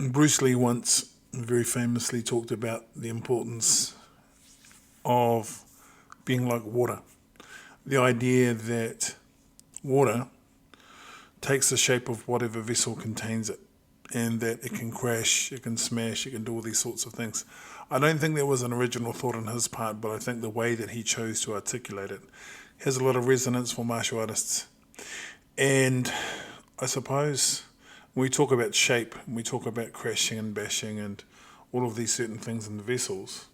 Bruce Lee once very famously talked about the importance of being like water. The idea that water takes the shape of whatever vessel contains it, and that it can crash, it can smash, it can do all these sorts of things. I don't think there was an original thought on his part, but I think the way that he chose to articulate it has a lot of resonance for martial artists. And I suppose when we talk about shape, when we talk about crashing and bashing and all of these certain things in the vessels,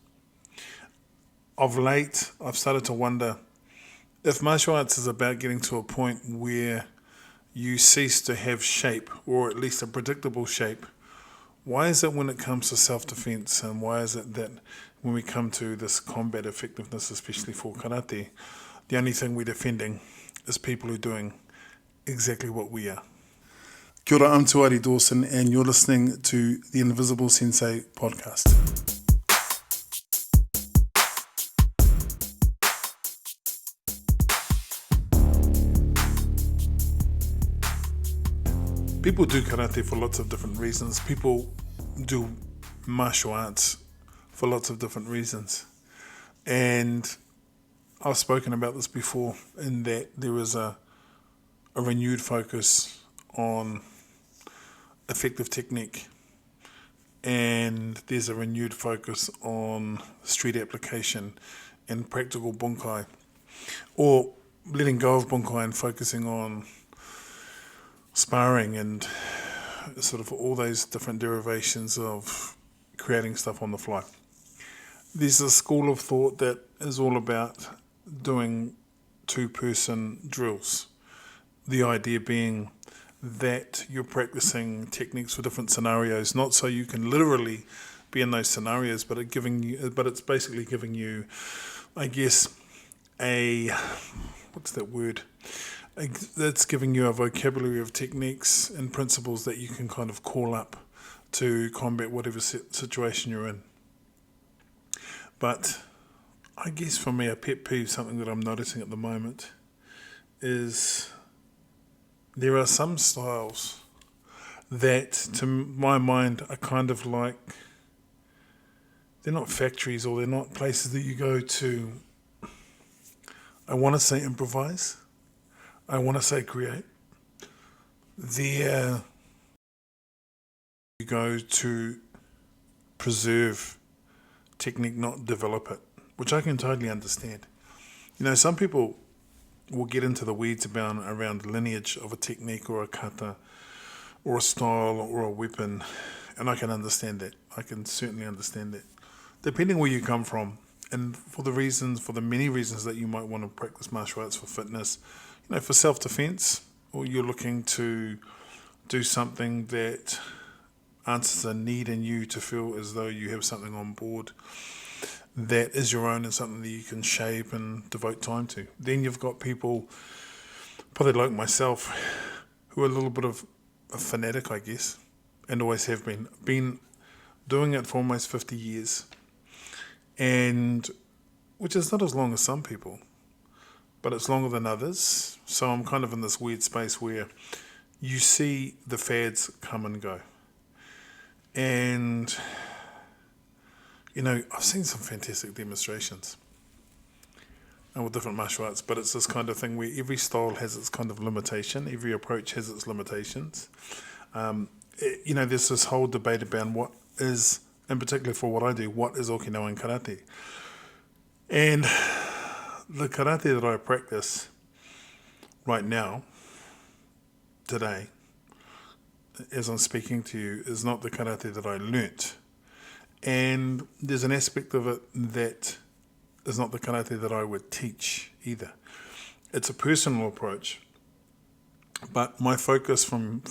of late I've started to wonder if martial arts is about getting to a point where you cease to have shape, or at least a predictable shape. Why is it when it comes to self-defense, and why is it that when we come to this combat effectiveness, especially for karate, the only thing we're defending is people who are doing exactly what we are? Kia ora, I'm Tuari Dawson, and you're listening to the Invisible Sensei podcast. People do karate for lots of different reasons. People do martial arts for lots of different reasons. And I've spoken about this before, in that there is a renewed focus on effective technique, and there's a renewed focus on street application and practical bunkai, or letting go of bunkai and focusing on sparring and sort of all those different derivations of creating stuff on the fly. There's a school of thought that is all about doing two-person drills. The idea being that you're practicing techniques for different scenarios, not so you can literally be in those scenarios, but it's basically giving you, I guess, what's that word? That's giving you a vocabulary of techniques and principles that you can kind of call up to combat whatever situation you're in. But I guess for me, a pet peeve, something that I'm noticing at the moment, is there are some styles that, to my mind, are kind of like, they're not factories, or they're not places that you go to, I want to say improvise, I want to say create. There you go to preserve technique, not develop it, which I can totally understand. You know, some people will get into the weeds around the lineage of a technique or a kata or a style or a weapon, and I can understand that. I can certainly understand that. Depending where you come from, and for the many reasons that you might want to practice martial arts for fitness, for self-defense, or you're looking to do something that answers a need in you to feel as though you have something on board that is your own and something that you can shape and devote time to. Then you've got people, probably like myself, who are a little bit of a fanatic, I guess, and always have been doing it for almost 50 years, and which is not as long as some people, but it's longer than others. So I'm kind of in this weird space where you see the fads come and go. And, I've seen some fantastic demonstrations with different martial arts, but it's this kind of thing where every style has its kind of limitation, every approach has its limitations. There's this whole debate about what is, in particular for what I do, what is Okinawan karate. And the karate that I practice right now, today, as I'm speaking to you, is not the karate that I learnt. And there's an aspect of it that is not the karate that I would teach either. It's a personal approach, but my focus from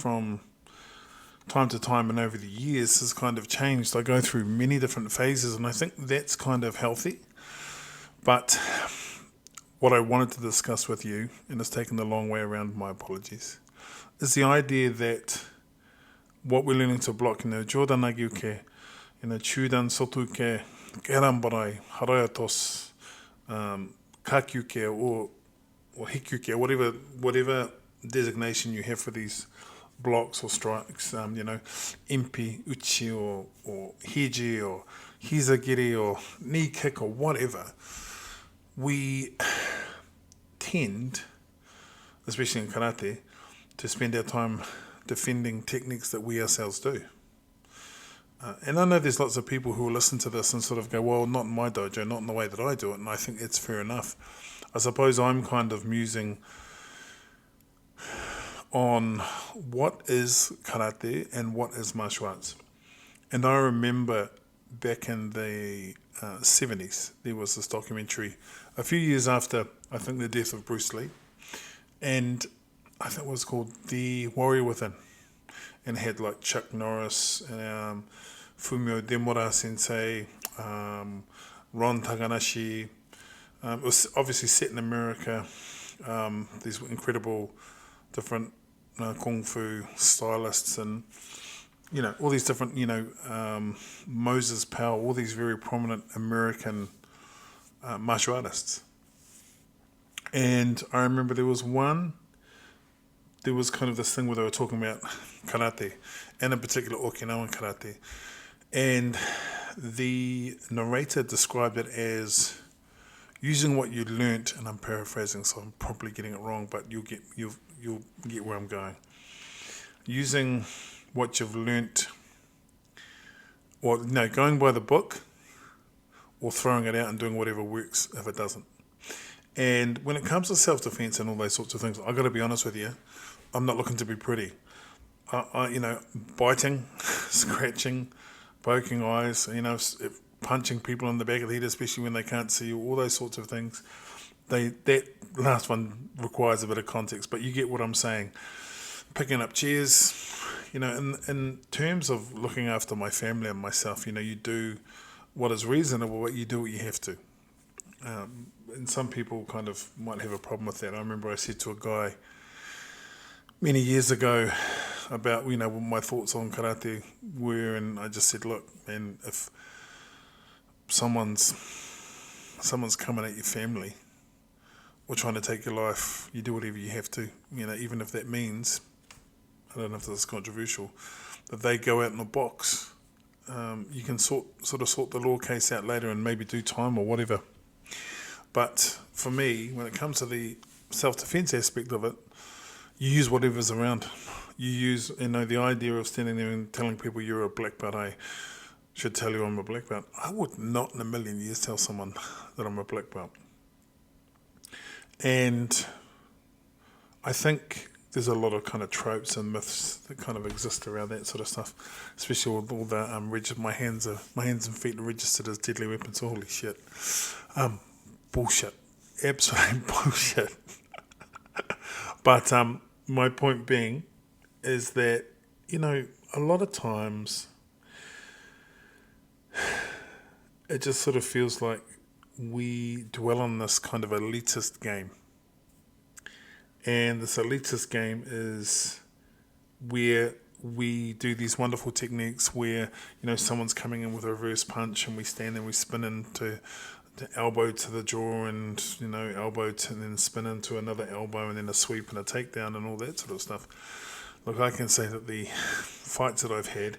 time to time and over the years has kind of changed. I go through many different phases, and I think that's kind of healthy. But what I wanted to discuss with you, and it's taken the long way around, my apologies, is the idea that what we're learning to block, Jodan Nagiuke, Chudan Sotuke, Gerambarai, Harayatos, Kakyuke, or Hikyuke, whatever designation you have for these blocks or strikes, impi, uchi, or hiji, or hizagiri, or knee kick, or whatever, we tend, especially in karate, to spend our time defending techniques that we ourselves do. And I know there's lots of people who will listen to this and sort of go, well, not in my dojo, not in the way that I do it, and I think it's fair enough. I suppose I'm kind of musing on what is karate and what is martial arts. And I remember back in the 70s, there was this documentary a few years after, I think, the death of Bruce Lee. And I think it was called The Warrior Within. And it had like Chuck Norris, Fumio Demura Sensei, Ron Takanashi. It was obviously set in America. These incredible different kung fu stylists and, all these different, Moses Powell, all these very prominent American martial artists. And I remember there was kind of this thing where they were talking about karate, and in particular Okinawan karate. And the narrator described it as using what you learnt, and I'm paraphrasing, so I'm probably getting it wrong, but you'll get where I'm going. Using what you've learnt, or going by the book, or throwing it out and doing whatever works if it doesn't. And when it comes to self-defense and all those sorts of things, I've got to be honest with you, I'm not looking to be pretty. Biting, scratching, poking eyes, punching people in the back of the head, especially when they can't see you, all those sorts of things. That last one requires a bit of context, but you get what I'm saying. Picking up chairs, in terms of looking after my family and myself, you do what is reasonable, but you do what you have to. And some people kind of might have a problem with that. I remember I said to a guy many years ago about, what my thoughts on karate were, and I just said, look, man, if someone's coming at your family or trying to take your life, you do whatever you have to, even if that means, I don't know if this is controversial, that they go out in a box. You can sort the law case out later and maybe do time or whatever. But for me, when it comes to the self-defense aspect of it, you use whatever's around. You use, the idea of standing there and telling people you're a black belt. I should tell you I'm a black belt. I would not in a million years tell someone that I'm a black belt. And I think there's a lot of kind of tropes and myths that kind of exist around that sort of stuff, especially with all the my hands and feet are registered as deadly weapons. Holy shit. Bullshit. Absolute bullshit. But my point being is that, a lot of times it just sort of feels like we dwell on this kind of elitist game. And this elitist game is where we do these wonderful techniques where, someone's coming in with a reverse punch and we stand and we spin into the elbow to the jaw and, elbow to and then spin into another elbow and then a sweep and a takedown and all that sort of stuff. Look, I can say that the fights that I've had,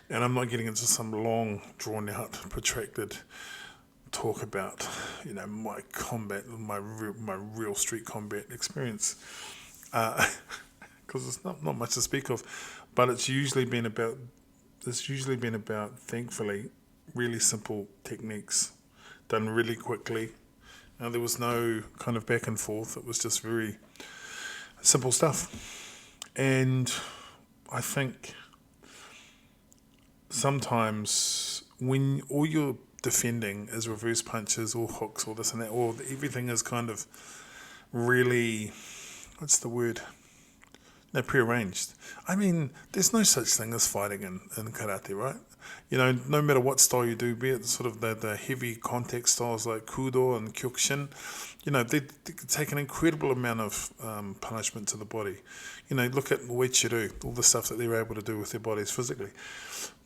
and I'm not getting into some long, drawn-out, protracted talk about, my combat, my real street combat experience, because it's not much to speak of, but it's usually been about, thankfully, really simple techniques done really quickly. Now, there was no kind of back and forth. It was just very simple stuff. And I think sometimes when all you're defending is reverse punches or hooks or this and that, or everything is kind of really, what's the word? No, prearranged. I mean, there's no such thing as fighting in karate, right? No matter what style you do, be it sort of the heavy contact styles like Kudo and Kyokushin, they take an incredible amount of punishment to the body. Look at Uechi-ryu, all the stuff that they're able to do with their bodies physically.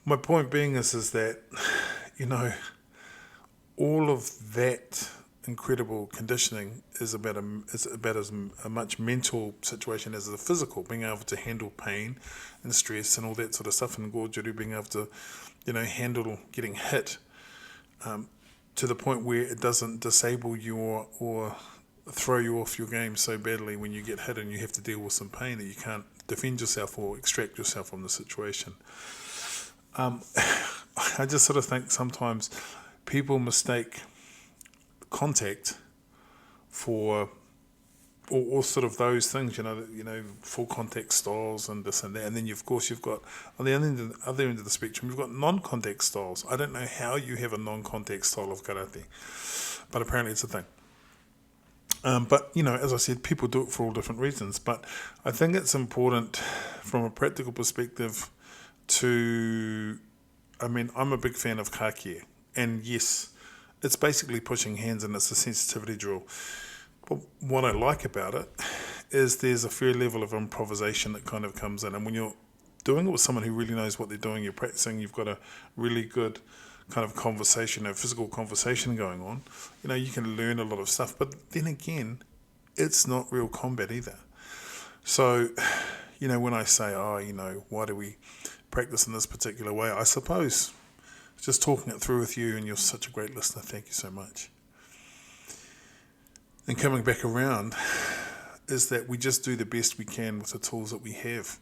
My point being is that, all of that incredible conditioning is about as a much mental situation as the physical, being able to handle pain and stress and all that sort of stuff, and Gojuru being able to, handle getting hit to the point where it doesn't disable you or throw you off your game so badly when you get hit and you have to deal with some pain that you can't defend yourself or extract yourself from the situation. I just sort of think sometimes people mistake contact for or sort of those things, full contact styles and this and that, and then you've got on the other end of the spectrum, you've got non-contact styles. I don't know how you have a non-contact style of karate, but apparently it's a thing. But as I said, people do it for all different reasons. But I think it's important from a practical perspective I'm a big fan of kakie, and yes, it's basically pushing hands and it's a sensitivity drill. But what I like about it is there's a fair level of improvisation that kind of comes in, and when you're doing it with someone who really knows what they're doing, you're practicing, you've got a really good kind of conversation, a physical conversation going on, you can learn a lot of stuff. But then again, it's not real combat either. So, when I say, why do we practice in this particular way? I suppose just talking it through with you, and you're such a great listener, thank you so much. And coming back around is that we just do the best we can with the tools that we have.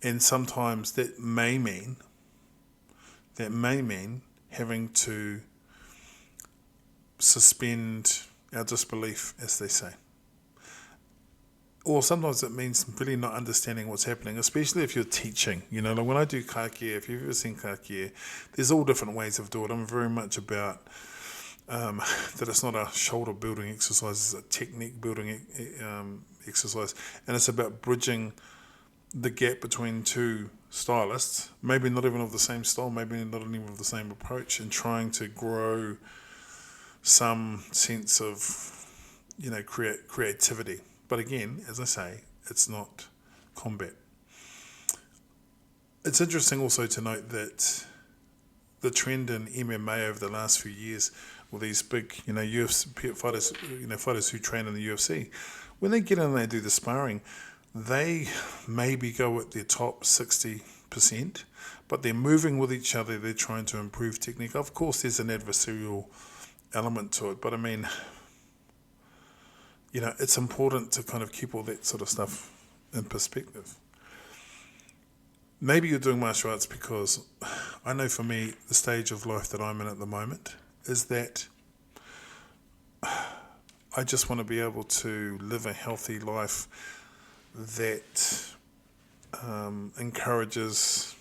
And sometimes that may mean having to suspend our disbelief, as they say. Or sometimes it means really not understanding what's happening, especially if you're teaching. Like when I do kakie, if you've ever seen kakie, there's all different ways of doing it. I'm very much about that it's not a shoulder building exercise, it's a technique building exercise. And it's about bridging the gap between two stylists, maybe not even of the same style, maybe not even of the same approach, and trying to grow some sense of, creativity. But again, as I say, it's not combat. It's interesting also to note that the trend in MMA over the last few years with these big, UFC fighters, fighters who train in the UFC, when they get in and they do the sparring, they maybe go at their top 60%, but they're moving with each other, they're trying to improve technique. Of course, there's an adversarial element to it, but it's important to kind of keep all that sort of stuff in perspective. Maybe you're doing martial arts because I know for me, the stage of life that I'm in at the moment is that I just want to be able to live a healthy life that encourages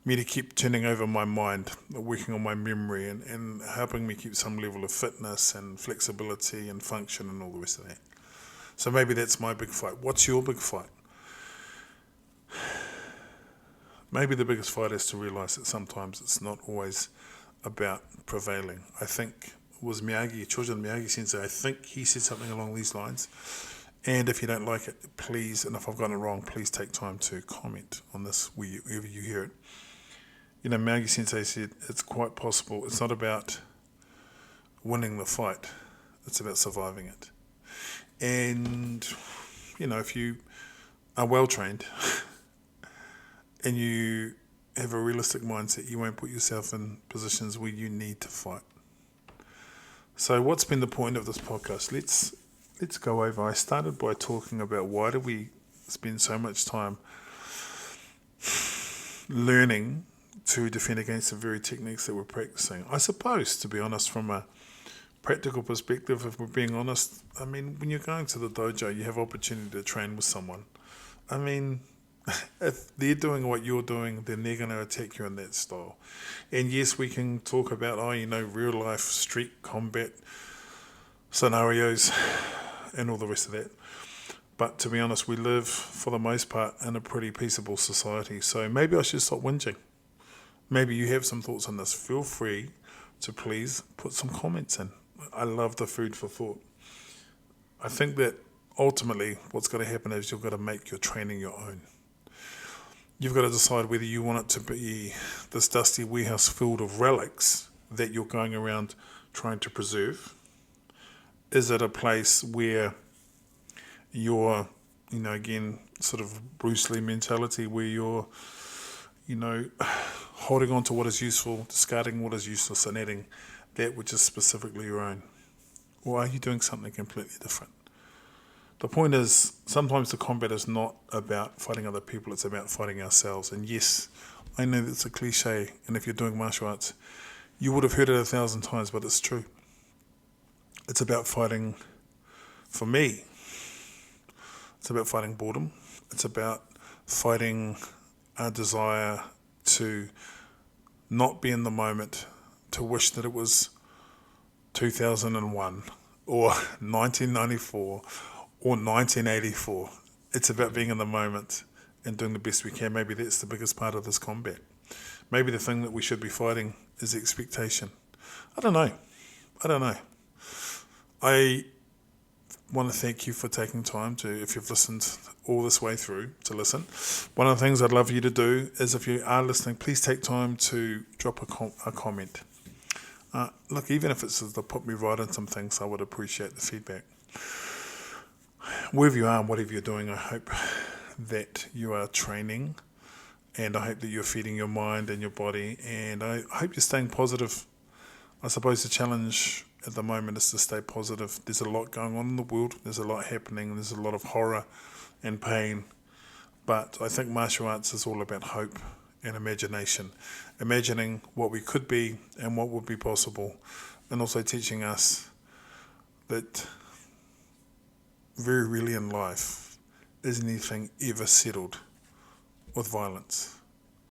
me to keep turning over my mind, working on my memory and helping me keep some level of fitness and flexibility and function and all the rest of that. So maybe that's my big fight. What's your big fight? Maybe the biggest fight is to realise that sometimes it's not always about prevailing. I think it was Miyagi, Chojun Miyagi Sensei, I think he said something along these lines. And if you don't like it, please, and if I've gotten it wrong, please take time to comment on this wherever you hear it. Miyagi Sensei said, it's quite possible, it's not about winning the fight, it's about surviving it. And, if you are well trained and you have a realistic mindset, you won't put yourself in positions where you need to fight. So what's been the point of this podcast? Let's go over. I started by talking about why do we spend so much time learning to defend against the very techniques that we're practicing. I suppose, to be honest, from a practical perspective, if we're being honest, when you're going to the dojo, you have opportunity to train with someone. If they're doing what you're doing, then they're going to attack you in that style. And yes, we can talk about, real life street combat scenarios and all the rest of that. But to be honest, we live, for the most part, in a pretty peaceable society. So maybe I should stop whinging. Maybe you have some thoughts on this. Feel free to please put some comments in. I love the food for thought. I think that ultimately what's going to happen is you've got to make your training your own. You've got to decide whether you want it to be this dusty warehouse filled of relics that you're going around trying to preserve, is it a place where you're, again, sort of Bruce Lee mentality, where you're, holding on to what is useful, discarding what is useless, and adding that which is specifically your own? Or are you doing something completely different? The point is, sometimes the combat is not about fighting other people, it's about fighting ourselves. And yes, I know that's a cliche, and if you're doing martial arts, you would have heard it 1,000 times, but it's true. It's about fighting, for me, it's about fighting boredom. It's about fighting a desire to not be in the moment, to wish that it was 2001 or 1994 or 1984. It's about being in the moment and doing the best we can. Maybe that's the biggest part of this combat. Maybe the thing that we should be fighting is expectation. I don't know. I want to thank you for taking time to, if you've listened all this way through, to listen. One of the things I'd love you to do is, if you are listening, please take time to drop a comment. Look, even if it's to put me right on some things, I would appreciate the feedback. Wherever you are and whatever you're doing, I hope that you are training, and I hope that you're feeding your mind and your body, and I hope you're staying positive. I suppose the challenge at the moment is to stay positive. There's a lot going on in the world, there's a lot happening, there's a lot of horror and pain, but I think martial arts is all about hope and imagination, imagining what we could be and what would be possible, and also teaching us that very rarely in life is anything ever settled with violence.